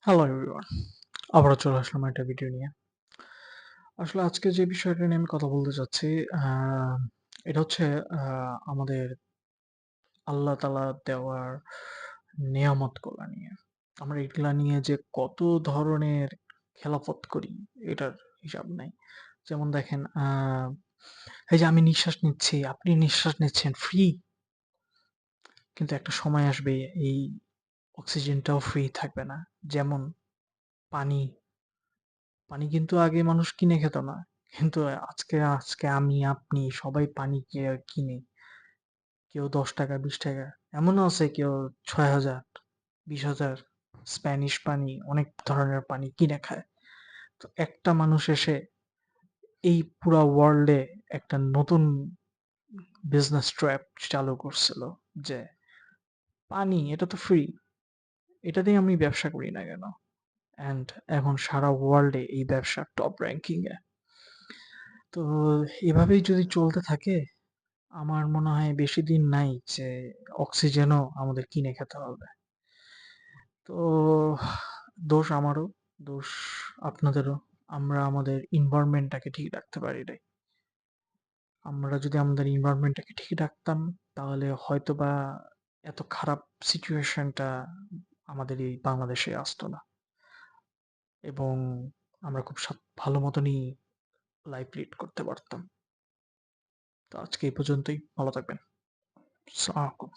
Hello everyone. আবারও চলে আসলাম একটা ভিডিও নিয়ে। আসলে আজকে যে বিষয়টা নিয়ে আমি কথা বলতে চাচ্ছি, আ এটা হচ্ছে আ আমাদের আল্লাহ তাআলা দেওয়ার নেয়ামতগুলা নিয়ে। আমরা এগুলা নিয়ে যে কত ধরনের খেলাফত করি, এটার হিসাব নাই। যেমন দেখেন, এই যে আমি নিঃশ্বাস নিচ্ছি, আপনি নিঃশ্বাস নিচ্ছেন ফ্রি। কিন্তু একটা সময় আসবে এই অক্সিজেনটাও ফ্রি থাকবে না। যেমন পানি। পানি কিন্তু আগে মানুষ কিনে খেত না। কিন্তু আজকে আজকে আমি, আপনি সবাই পানি কিনি। কেউ ৳১০, ৳২০, এমনও আছে কেউ ৬,০০০, ২০,০০০ স্প্যানিশ পানি, অনেক ধরনের পানি কিনে খায়। তো একটা মানুষ এসে এই পুরা ওয়ার্লড এ একটা নতুন বিজনেস ট্র্যাপ চালু করছিল যে, পানি এটা তো ফ্রি। এটা দিয়ে আমি ব্যবসা করি না কেন? অ্যান্ড এখন সারা ওয়ার্লড এ এই ব্যবসা টপ র‍্যাংকিং এ। তো এভাবেই যদি চলতে থাকে, আমার মনে হয় বেশিদিন নাই যে অক্সিজেনও আমাদের কিনে খেতে হবে। তো দোষ আমারও, দোষ আপনাদেরও। আমরা আমাদের এনভায়রনমেন্টটাকে ঠিক রাখতে পারি নাই। আমরা যদি আমাদের এনভায়রনমেন্টটাকে ঠিক রাখতাম, তাহলে হয়তোবা এত খারাপ সিচুয়েশনটা আমাদের এই বাংলাদেশে আসতো না। এবং আমরা খুব ভালো মতনই লাইফ লিড করতে পারতাম। তো আজকে এই পর্যন্তই। ভালো থাকবেন। আসসালামু আলাইকুম।